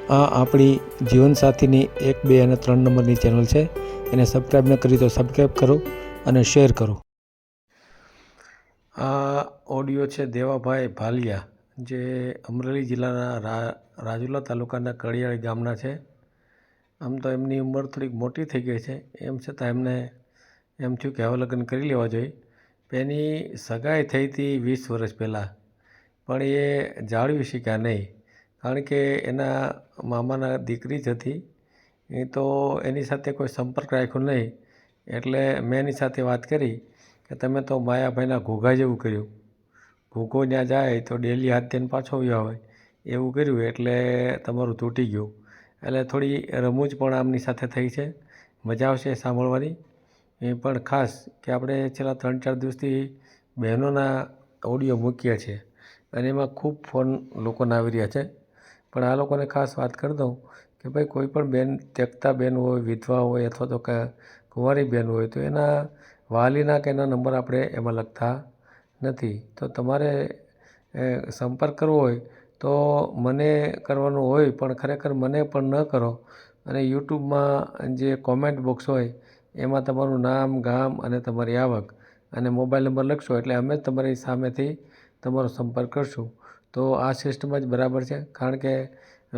આ આપણી જીવનસાથીની 1, 2 અને 3 નંબરની ચેનલ છે. એને સબસ્ક્રાઈબ ન કરી તો સબસ્ક્રાઈબ કરો અને શેર કરો. આ ઓડિયો છે દેવાભાઈ ભાલિયા, જે અમરેલી જિલ્લાના રાજુલા તાલુકાના કડિયાળી ગામના છે. આમ તો એમની ઉંમર થોડીક મોટી થઈ ગઈ છે, એમ છતાં એમને એમ થયું કે હવે લગ્ન કરી લેવા જોઈએ. એની સગાઈ થઈ હતી 20 વર્ષ પહેલાં, પણ એ જાળવી શક્યા નહીં, કારણ કે એના મામાના દીકરી જ હતી. એ તો એની સાથે કોઈ સંપર્ક રાખ્યો નહીં. એટલે મેં એની સાથે વાત કરી કે તમે તો માયાભાઈના ઘોઘા જેવું કર્યું. ઘોઘો ત્યાં જાય તો ડેલી હાથ થઈને પાછો આવ્યો આવે એવું કર્યું, એટલે તમારું તૂટી ગયું. એટલે થોડી રમૂજ પણ આમની સાથે થઈ છે. મજા આવશે સાંભળવાની. એ પણ ખાસ કે આપણે છેલ્લા 3-4 દિવસથી બહેનોના ઓડિયો મૂક્યા છે અને એમાં ખૂબ ફોન લોકોના આવી રહ્યા છે. પણ આ લોકોને ખાસ વાત કરી દઉં કે ભાઈ કોઈ પણ બેન ત્યક્તા બેન હોય, વિધવા હોય અથવા તો કુંવારી બેન હોય તો એના વાલીના કે એના નંબર આપણે એમાં લખતા નથી. તો તમારે સંપર્ક કરવો હોય તો મને કરવાનું હોય, પણ ખરેખર મને પણ ન કરો. અને યુટ્યુબમાં જે કોમેન્ટ બોક્સ હોય એમાં તમારું નામ, ગામ અને તમારી આવક અને મોબાઈલ નંબર લખશો એટલે અમે જ તમારી સામેથી તમારો સંપર્ક કરશું. તો આ સિસ્ટમ જ બરાબર છે, કારણ કે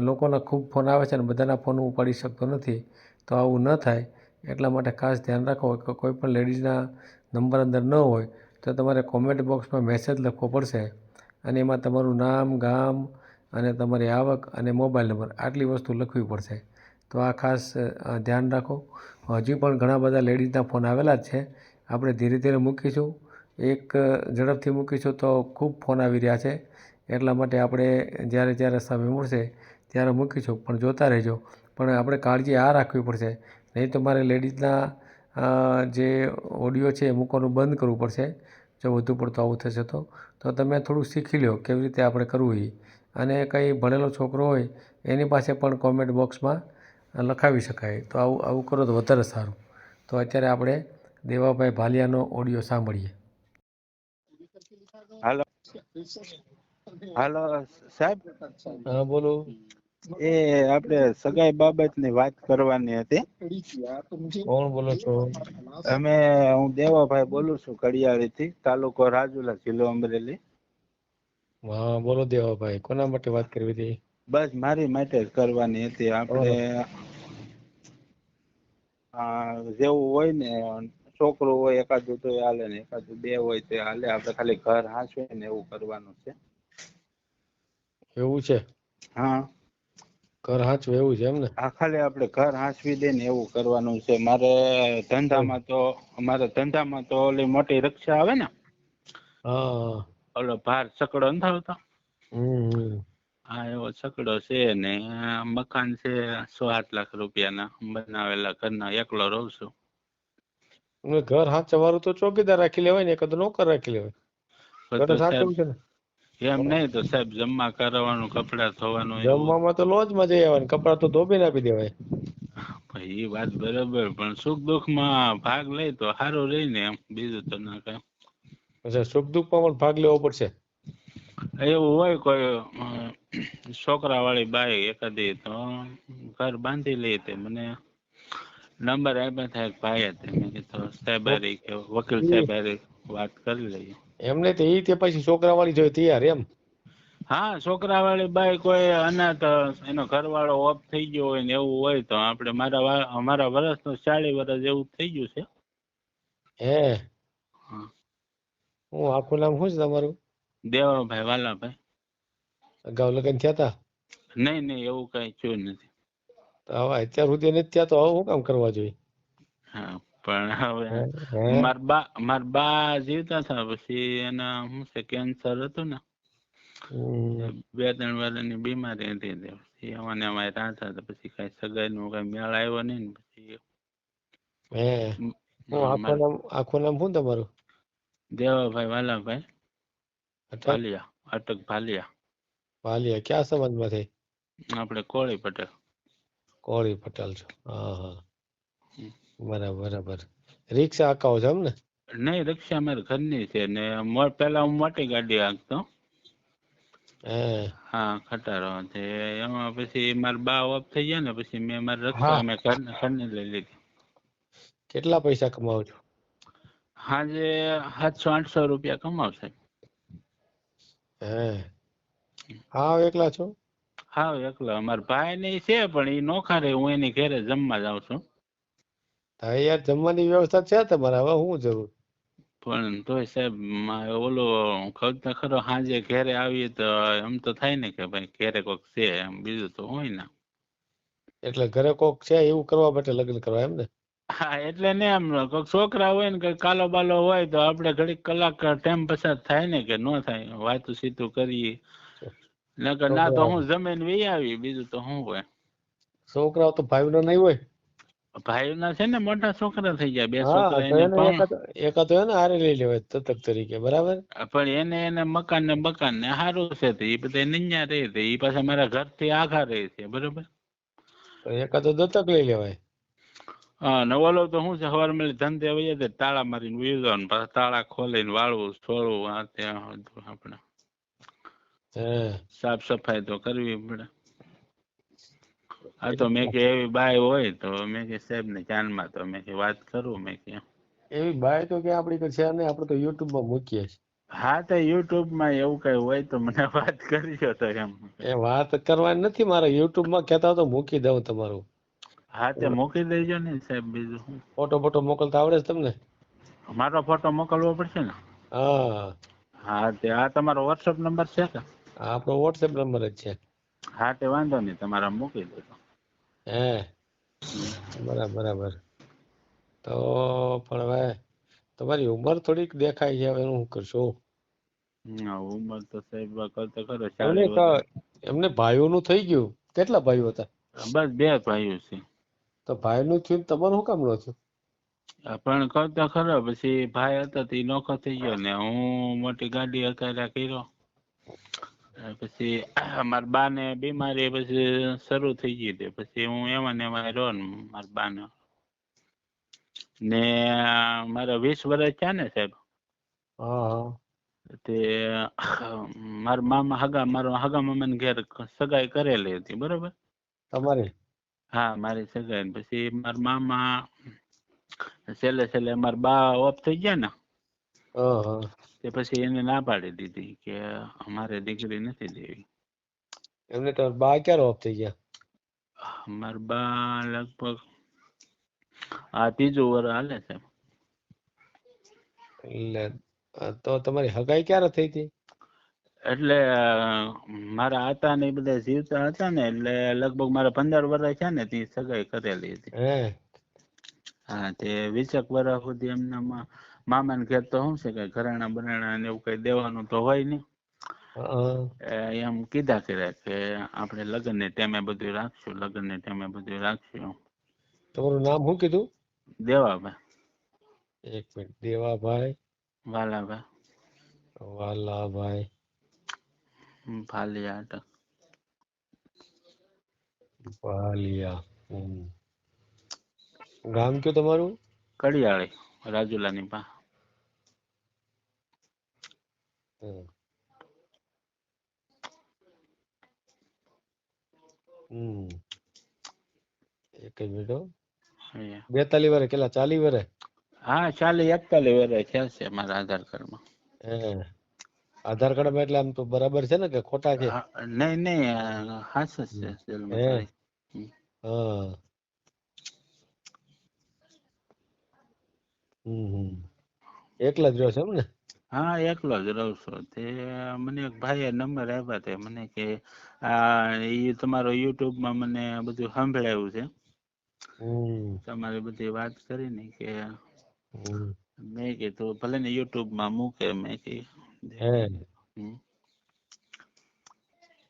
લોકોના ખૂબ ફોન આવે છે અને બધાના ફોન હું ઉપાડી શકતો નથી. તો આવું ન થાય એટલા માટે ખાસ ધ્યાન રાખો કે કોઈ પણ લેડીઝના નંબર અંદર ન હોય તો તમારે કોમેન્ટ બોક્સમાં મેસેજ લખવો પડશે અને એમાં તમારું નામ, ગામ અને તમારી આવક અને મોબાઈલ નંબર આટલી વસ્તુ લખવી પડશે. તો આ ખાસ ધ્યાન રાખો. હજી પણ ઘણા બધા લેડીઝના ફોન આવેલા જ છે. આપણે ધીરે ધીરે મૂકીશું, એક ઝડપથી મૂકીશું તો ખૂબ ફોન આવી રહ્યા છે. એટલા માટે આપણે જ્યારે સમય મળશે ત્યારે મૂકીશું, પણ જોતા રહેજો. પણ આપણે કાળજી આ રાખવી પડશે, નહીં તો મારે લેડીઝના જે ઓડિયો છે એ મૂકવાનું બંધ કરવું પડશે જો વધુ પડતું આવું થશે તો તમે થોડું શીખી લો કેવી રીતે આપણે કરવું એ. અને કંઈ ભણેલો છોકરો હોય એની પાસે પણ કોમેન્ટ બોક્સમાં લખાવી શકાય. તો આવું કરો તો વધારે સારું. તો અત્યારે આપણે દેવાભાઈ ભાલિયાનો ઓડિયો સાંભળીએ. હાલો હાલો સાહેબ, હા બોલો. એ આપણે સગાઈ બાબતની વાત કરવાની હતી. કોણ બોલો છો? હું દેવાભાઈ બોલું છું, કડિયાળીથી, તાલુકો રાજુલા, જિલ્લો અમરેલી. હા બોલો દેવાભાઈ, કોના માટે વાત કરવી હતી? બસ મારી માટે જ કરવાની હતી. આપણે જેવું હોય ને, છોકરું હોય એકાદું તો હાલે ને એકાદું બે હોય તો હાલે. આપણે ખાલી ઘર હાંચવે ને એવું કરવાનું છે. એવું છે? હા, ઘર હાચવે એવું છે એમ ને? હા, ખાલી આપણે ઘર હાંચવી દે ને એવું કરવાનું છે. મારે ધંધામાં તો ઓલી મોટી રક્ષા આવે ને, હા. ઓલો ભાર સકડો નથી આવતો, હમ. હા એવો સકડો છે ને મકાન છે 6-7 લાખ રૂપિયાના બનાવેલા. ઘરના એકલો રહું છું. ઘર હાચવવાનું તો ચોકીદાર રાખી લેવાય ને, એકાદ નોકર રાખી લેવાય. ઘર તો સાહેબ સાચવવું છે ને? એમ નહીં તો સાહેબ જમા કરવાનું, કપડા ધોવાનું એવું. જમવામાં તો લોજમાં જઈ આવવાનું, કપડાં તો ધોબીને આપી દેવાય. એ વાત બરાબર, પણ સુખ દુઃખમાં ભાગ લઈ તો સારું રહી ને, એમ બીજું તો ના કઈ. અચ્છા, સુખ દુઃખમાં પણ ભાગ લેવો પડશે? એવું હોય કોઈ છોકરા વાળી બાઈ એકાદી તો ઘર બાંધી લે. તે મને નંબર આપ્યા થાય ભાઈ હતા, મેં કીધું સાહેબ કે વકીલ સાહેબ વાત કરી લઈએ. એમને તો તે પછી છોકરા વાળી જોઈએ તૈયાર એમ? હા, છોકરા વાળી બાઈ કોઈ અનાથ, એનો ઘરવાળો ઓફ થઈ ગયો હોય ને એવું હોય તો આપણે અમારા વર્ષનું 40 વર્ષ એવું થઈ ગયું છે. હે? હા. હું આખું નામ શું છે તમારું? દેવાભાઈ વાલાભાઈ. અગાઉ લગ્ન થયા હતા? નહીં એવું કઈ થયું નથી. હવે અત્યાર સુધી નથી થયા તો હવે શું કામ કરવા જોઈએ? હા, પણ હવે હે? મારા બા જીવતા હતા, પછી એના શું છે કેન્સર હતું ને, 2-3 વર્ષની બીમારી હતી. પછી અમારે રાતા હતા, પછી કઈ સગાઈ નું કઈ મેળ આવ્યો નહીં ને પછી. હે? હું આખું નામ શું તમારું? દેવાભાઈ વાલાભાઈ અટક ભાલિયા, અટક ભાલિયા. ભાલિયા ક્યાં સમાજમાંથી? આપણે કોળી પટેલ. કોળી પટેલ છો? હા. બરાબર. રિક્ષા હાંકો છો એમ ને? નહીં, રિક્ષા અમારે ઘરની છે ને. પેલા હું મોટી ગાડી હાંકતો. હે હા ખટારો તે એમાં પછી મારા બા ઓફ થઈ ગયા ને પછી મેં મારી હા. રક્ષા મેં ઘરની લઈ લીધી. કેટલા પૈસા કમાવો છો? હાજે 700-800 રૂપિયા કમાવશે. હે હા એકલા છો? હા એકલો. અમારા ભાઈ ને છે પણ એ નોખા રે, હું એની ઘરે જમવા જાઉં છું. હા યાર જમવાની વ્યવસ્થા છે તમારે, હવે શું જરૂર? પણ તોય સાહેબ ઓલું ખબર ખરો સાંજે ઘેરે આવીએ તો એમ તો થાય ને કે ભાઈ ઘેરે કોક છે એમ, બીજું તો હોય ને. એટલે ઘરે કોક છે એવું કરવા માટે લગ્ન કરવા એમ ને? હા એટલે ને એમ કોઈક છોકરા હોય ને કઈ કાલો બાલો હોય તો આપણે ઘડીક કલાક ટાઈમ પસાર થાય ને કે ન થાય, વાતું સીતું કરીએ. નકર ના તો છોકરા હું જમીન વી આવી, બીજું તો શું હોય. છોકરાઓ તો ભાઈઓ નહીં હોય? ભાઈ ના છે ને મોટા છોકરા થઈ ગયા, 2 હા છોકરા તો એને એને પણ. એકાદ હોય ને હારે લઈ લેવાય દત્તક તરીકે, બરાબર? પણ એને મકાન ને બકાન ને સારું છે તો એ બધા નૈયા રહે છે, એ પાછા મારા ઘર થી આઘા રહે છે, બરોબર. તો એકાદ દત્તક લઈ લેવાય. હા ને ઓલો તો શું છે સવાર માં ધંધે વહી જાય, તાળા મારીને વહી જવાનું, પાછા તાળા ખોલીને વાળવું છોડવું આ ત્યાં આપણે હે સાફ સફાઈ તો કરવી પડે. હા તો મેં કે એવી બાઈ હોય તો મેં કે સાહેબ ને જાનમાં તો મેં કે વાત કરું મેં કે. એવી બાઈ તો ક્યાં આપડી છે નહીં, આપણે તો યુટ્યુબ માં મૂકીએ છીએ. હા તો યુટ્યુબ માં એવું કઈ હોય તો મને વાત કરજો તો એમ. એ વાત કરવાની નથી મારે, યુટ્યુબ માં કહેતા હોય તો મૂકી દઉં તમારું. હા તે મૂકી દેજો ને સાહેબ, બીજું શું. ફોટો મોકલતા આવડે છે તમને? મારો ફોટો મોકલવો પડશે ને? હા હા તે આ તમારો વોટ્સઅપ નંબર છે કે? આપણો વોટ્સએપ નંબર જ છે. હા તે વાંધો નહીં, તમારા મોકલી દેજો. હે બરાબર. તો પણ હવે તમારી ઉંમર થોડીક દેખાય છે, હવે હું કરશું? ઉંમર તો સાહેબ કરતો ખરો એમને 40 વર્ષ. એમને ભાઈઓનું થઈ ગયું, કેટલા ભાઈઓ હતા? બસ 2 ભાઈઓ છે. તો ભાઈનું થયું તમારું શું કામ ન થયું? પણ કરતો ખરો, પછી ભાઈ હતો તો એ નોખો થઈ ગયો ને હું મોટી ગાડી હકાર્યા કર્યો. પછી મારા બા ને બીમારી પછી શરૂ થઈ ગઈ હતી, પછી હું એમાં ને એમાં રહ્યો ને મારા બા ને. ને મારા 20 વર્ષ થયા ને સાહેબ. હા તે મારા હગા મામાને ઘેર સગાઈ કરેલી હતી, બરોબર. તમારી? હા મારી સગાઈ. પછી મારા મામા છેલ્લે મારા બા ઓફ થઈ ગયા ને હા તે પછી એને ના પાડી દીધી કે અમારે દીકરી નથી દેવી. એમને તો બા ક્યારે ઓફ થઈ ગયા? મારા બા લગભગ આ 3જું વર્ષ હાલે છે. એટલે તો તમારી હગાઈ ક્યારે થઈ હતી? એટલે મારા હતા ને એ બધા જીવતા હતા ને, એટલે લગભગ મારા 15 વર્ષ છે ને તે સગાઈ કરેલી હતી. હે હા તે 20 વર્ષ સુધી એમના મામાને ઘેર તો શું છે કે ઘરાણા બનાણા ને એવું કઈ દેવાનું તો હોય નઈ. હા એમ કીધા કર્યા કે આપણે લગ્ન ને ટાઈમે બધું રાખશું, લગ્ન ને ટાઈમે બધું રાખશું. તમારું નામ શું કીધું? દેવાભાઈ. એક મિનિટ, દેવાભાઈ વાલાભાઈ વાલાભાઈ ભાલિયા. વાલિયા. ગામ કયું તમારું? કડિયાળી, રાજુલાની પાસે. એક જ મિનિટ હો. અહીંયા 42 વર્ષ કેટલા 40 વર્ષ? હા 40-41 વર્ષ થયા છે મારા આધાર કાર્ડમાં. આધાર કાર્ડમાં એટલે આમ તો બરાબર છે ને કે ખોટા છે? નહીં હાસ જ છે જન્મ હે તારીખ. હા એકલા જ રહ્યો છે એમ ને? હા એકલો જ રહું છું. તે મને એક ભાઈએ નંબર આપ્યા તે મને કે એ તમારો યુટ્યુબમાં મને બધું સાંભળાયું છે. તમારી બધી વાત કરી ને કે મેં કીધું ભલે ને યુટ્યુબમાં મૂકે, મેં કીધું.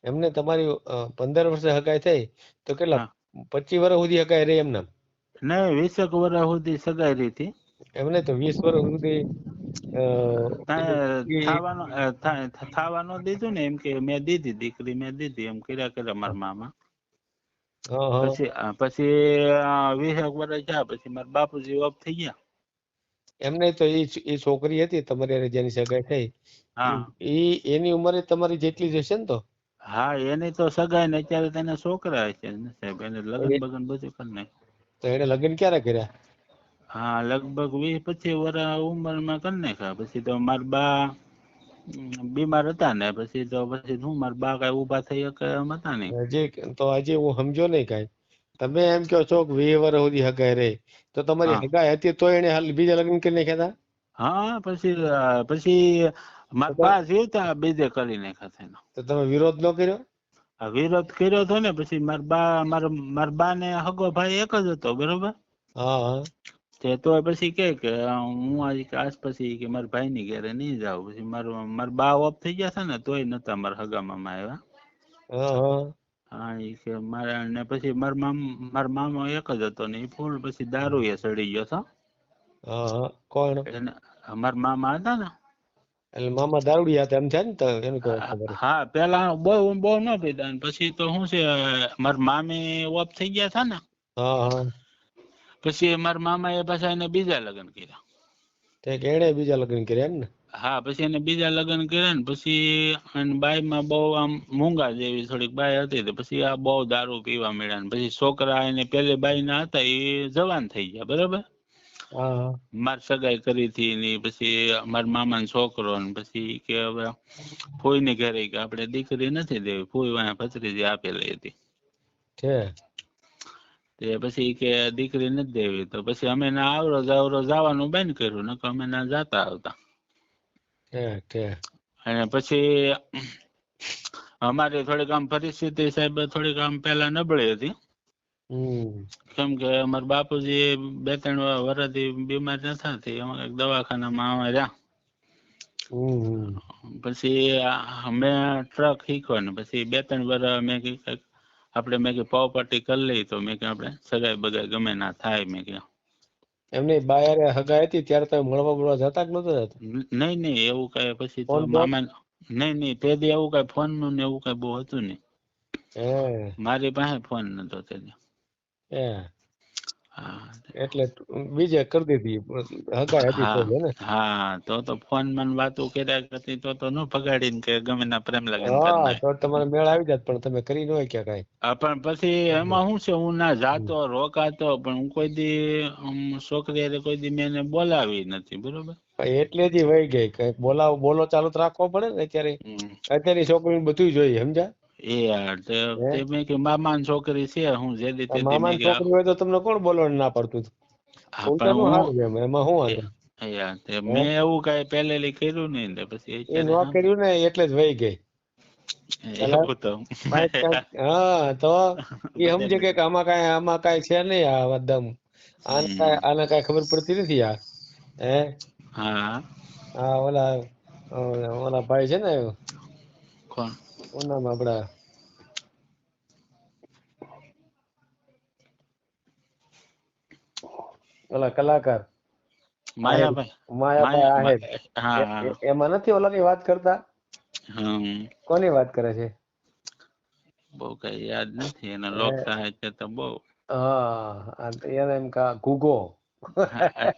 એમને તમારી 15 વર્ષે હગાઈ થઈ તો કેટલા હા 25 વર્ષ સુધી હગાઈ રહી એમને? નહીં 20 વર્ષ સુધી સગાઈ રહી હતી. એમને તો 20 વર્ષ સુધી થાવાનું દીધું ને, એમ કે મેં દીધી દીકરી, મેં દીધી એમ કર્યા મારા મામા. હા હા પછી 20 વર્ષ થયા પછી મારા બાપુજી ઓફ થઈ ગયા. એમને તો એ છોકરી હતી તમારી હારે જેની સગાઈ થઈ હા એની ઉંમરે તમારી જેટલી જ હશે ને તો? હા એની તો સગાઈ ને અત્યારે તેને છોકરા છે ને સાહેબ, એને લગ્ન બગન બધું કરી નાખ્યું. તો એને લગ્ન ક્યારે કર્યા? હા લગભગ 20-25 વર્ષ ઉંમરમાં કરી નાખ્યા. પછી તો મારા બા બીમાર હતા ને પછી શું મારા બા કઈ ઉભા થઈ શકે એમ હતા નહીં. હજી હું સમજો નહીં કાંઈ. તમે એમ કહો છો કે 20 વર્ષ સુધી હગાઈ રહી, તો તમારી હા હગાઈ હતી તો એને હાલ બીજા લગ્ન કરી નાખ્યા હતા? હા પછી મારા બા જીવતા બીજે કરી નાખ્યા છે એનો. તો તમે વિરોધ ન કર્યો? આ વિરોધ કર્યો હતો ને પછી મારા બા ને હગો ભાઈ એક જ હતો બરોબર. હા હા તે તો પછી કે હું આજ પછી કે મારા ભાઈ ની ઘરે નહીં જાઉં. પછી મારા બા ઓફ થઈ ગયા છે ને તોય નતા મારા હગા મામા આવ્યા. હા હા હા એ કે મારા ને પછી મારા મામો એક જ હતો ને એ ફૂલ પછી દારૂ એ ચડી ગયો હતો. હા હા કોણ? એને મારા મામા હતા ને એટલે મામા દારૂડિયા હતા એમ છે ને? તો એનું કહું ખબર. હા પેલા બહુ ન પીતા પછી તો શું છે મારા મામી ઓફ થઈ ગયા હતા ને હા હા પછી મારા મામા એ પાછા એને બીજા લગ્ન કર્યા. તે એને બીજા લગ્ન કર્યા એમ ને? હા પછી એને બીજા લગ્ન કર્યા ને પછી બાઈ માં બહુ આમ મૂંગા જેવી થોડીક બાઈ હતી તો પછી આ બહુ દારૂ પીવા મળ્યા ને પછી છોકરા એને પેલી બાઈ ના હતા એ જવાન થઈ ગયા બરોબર. હા માર સગાઈ કરી હતી ને પછી મારા મામા નો છોકરો ને પછી કે હવે ફોઈ ને ઘરે કે આપણે દીકરી નથી દેવી, ફોઈ વાંહે ભત્રીજી આપેલી હતી. છે તે પછી કે દીકરી નથી દેવી તો પછી અમે ના આવરો જાવરો જવાનું બંધ કર્યું, નકર અમે ના જાતા આવતા. છે અને પછી અમારી થોડીક આમ પરિસ્થિતિ સાહેબ થોડીક આમ પેલા નબળી હતી. કેમ કે અમારા બાપુજી 2-3 વર્ષથી બીમાર નતા થઈ, અમે દવાખાનામાં અમે રહ્યા. પછી અમે ટ્રક શીખ્યો ને પછી 2-3 વર્ષ મેં કીધું આપણે મેં કીધું પાવપટ્ટી કરી લઈ તો મેં કીધું આપણે સગાઈ બગાઈ ગમે ના થાય. મેં કીધું એમની બાયારે હગાઈ હતી ત્યારે તમે મળવા જતા કે નતા જતા? નહીં એવું કઈ પછી તો ફોન બોન? મામા નહીં તે દી એવું કઈ ફોન નું ને એવું કઈ બહુ હતું નહીં. હે મારી પાસે ફોન નતો તે દી. હે હા એટલે બીજે કરી દીધી હગાઈ હતી તો જ ને? હા તો ફોન માં વાતો કર્યા કરતી તો ન ભગાડીને કે ગમે ના પ્રેમ લગન કરી હા નાખ. તો તમારે મેળ આવી જાત પણ તમે કરી ન હોય કે કાંઈ. પણ પછી એમાં શું છે હું ના જાતો રોકાતો પણ હું કોઈ દી છોકરી હારે કોઈ દી મેં એને બોલાવી નથી બરોબર. એટલે જ વહી ગઈ કઈક બોલો ચાલુ તો રાખવો પડે ને અત્યારની છોકરીને બધું જોઈએ સમજ્યા? એ યાર તે મેં કે મામા છોકરી છે હું જે દી તે દી મેં મામાની કે છોકરી હોય તો તમને કોણ બોલવાનું ના પડતું હતું? પણ ઉલટાનું હું સારું એમ એમાં શું વાંધો? મેં એવું કઈ પેલેલી કર્યું નહીં ને પછી એ ન અત્યારે કર્યું ને એટલે જ વહી ગઈ. એવું તો હા તો એ સમજે કે બધાને આમાં કઈ છે નહીં આ દમ આને કઈ ખબર પડતી નથી આ હે હા હા ઓલા ભાઈ છે ને કોણ નામ આપડા ઓલા કલાકાર આહિર માયાભાઈ આહિર હા એમાં નથી ઓલાની વાત કરતા? કોની વાત કરે છે? બહુ કઈ યાદ નથી એના લોક સાહિત્ય તો બહુ. હા એને એમ કા ગુગો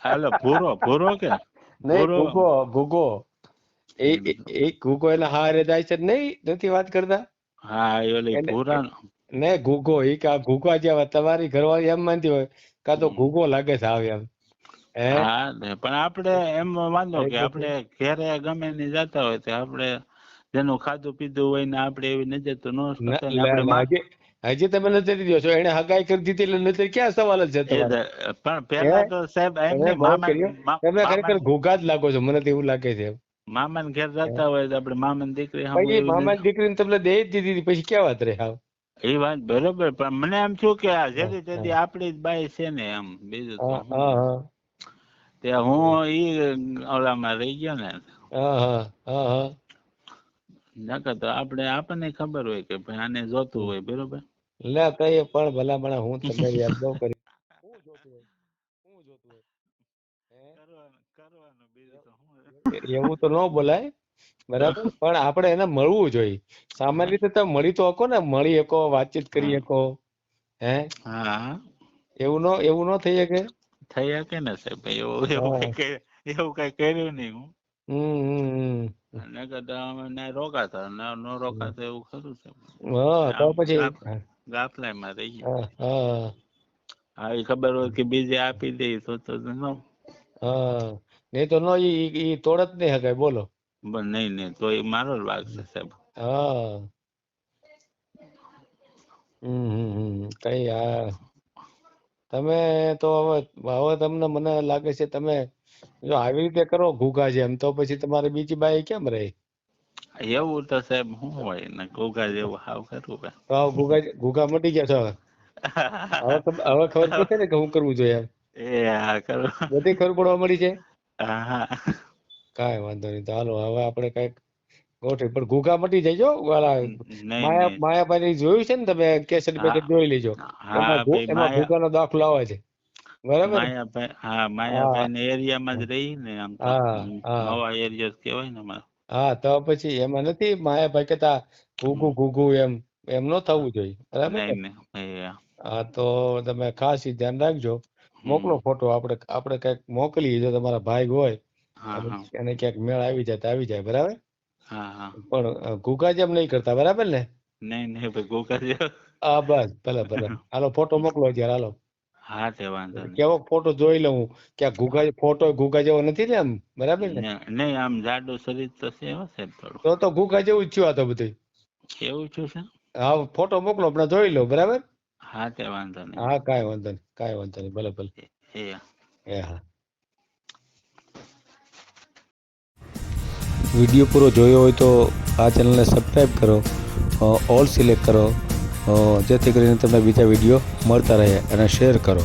હાલો ભૂરો કે નહીં ગુગો એ ગુગો એના હારે જાય છે નહીં નથી વાત કરતા? હા એ ઓલી ભૂરા ને ગુગો એ કા ગુગા જેવા તમારી ઘરવાળી એમ માનતી હોય કા તો ગુગો લાગે છે આવે એમ. હા પણ આપડે એમ વાંધો કે આપડે ઘેરે ગમે ને જતા હોય તો આપડે જેનું ખાધું પીધું હોય ને આપડે એવી નજર તો ન કરતા ને આપડે હજી તમે નજર દો છો એને હગાઈ કરી દીધી એટલે નજર ક્યાં સવાલ જ છે તમારે? પણ પેલા તો સાહેબ એમ નહીં તમે ખરેખર ઘોઘા જ લાગો છો મને તો એવું લાગે છે. મામા ને ઘેર જતા હોય તો આપડે મામા ની દીકરી સામું પછી એવી મામાની દીકરીને તમને દે જ દીધી પછી ક્યાં વાત રહે હાવ? એ વાત બરોબર પણ મને એમ થયું કે આ જેથી તેથી આપડી જ બાઈ છે ને એમ બીજું તો હું તે હું ઈ ઓલામાં રહી ગયો ને નકર તો આપણને ખબર હોય કે ભાઈ આને જોતું હોય બરોબર. લે કઈ પણ ભલામણ હું તમને યાદ ન કરી હું જોતું હોય કરવાનું બીજું તો એવું તો ન બોલાય બરાબર પણ આપણે એને મળવું જોઈએ. સામાન્ય રીતે તમે મળી તો હકો ને મળી શકો વાતચીત કરી શકો હે હા એવું ન થઈ શકે? થઈ શકે ને સાહેબ એવું એવું કઈ કર્યું નહીં હું. હમ અને કદાચ અમે રોકાતા ન રોકાતા એવું ખરું છે. હા તો આમ પછી ગાફલામાં રહી ગયા. હા હા હા એ ખબર હોય કે બીજે આપી દે તો ન હા નહીં તો નો ઈ તોડત નહીં હકાય બોલો. નહીં નહીં તો એ મારો જ વાગ છે સાહેબ. હા કઈ તમે તો હવે તમને મને લાગે છે તમે જો આવી રીતે કરો ઘૂઘા જેમ તો પછી તમારે બીજી બાઈ કેમ રહે? એવું તો સાહેબ શું હોય ને ઘોઘા જેવું હાવ ખરું કે. તો આ ઘૂઘા મટી ગયા છો હવે. હવે ખબર પડશે ને કે શું કરવું જોઈએ એમ. એ હા ખરું. બધી ખબર પડવા મળી છે. હા હા કાંઈ વાંધો નહીં તો હાલો હવે આપણે કઈક ગોઠવી પણ ઘૂઘા મટી જાય જો વાલા નહીં નહીં માયાભાઈ જોયું છે ને તમે કેસેટ બેસેટ જોઈ લેજો. હા ભાઈ એમાં ઘૂઘાનો દાખલો આવે છે. બરાબર ને? માયાભાઈ હા માયાભાઈ ને એરિયામાં જ રહી ને આમ તો હા નવા એરિયા કેવાય ને અમારે. હા તો પછી એમાં નથી માયાભાઈ કહેતા ઘૂઘું ઘૂઘું એમ ન થવું જોઈએ. બરાબર ને? નહીં નહીં હા તો તમે ખાસ ઈ ધ્યાન રાખજો. મોકલો ફોટો આપણે કઈક મોકલીએ જો તમારા ભાઈ હોય હા હા એને ક્યાંક મેળ આવી જાય તો આવી જાય. બરાબર હા હા પણ ઘૂઘા જેમ નહીં કરતા. બરાબર ને? નહીં ભાઈ ઘોઘા જેવો. હા બસ ભલે હાલો ફોટો મોકલો અત્યારે હાલો. હા તે વાંધો નહીં. કેવો ફોટો જોઈ લઉં કે ફોટો ઘૂઘા જેવો નથી ને એમ. બરાબર ને? નહીં આમ જાડું શરીર તો છે હો સાહેબ થોડું. તો ઘૂઘા જેવું જ થયું આ તો બધું. એવું છું છે. હા ફોટો મોકલો આપણે જોઈ લો. બરાબર હા તે વાંધો નહીં. હા કાંઈ વાંધો નહીં ભલે એ હા. વિડીયો પૂરો જોયો હોય તો આ ચેનલને સબસ્ક્રાઈબ કરો, ઓલ સિલેક્ટ કરો જેથી કરીને તમને બીજા વિડીયો મળતા રહે અને શેર કરો.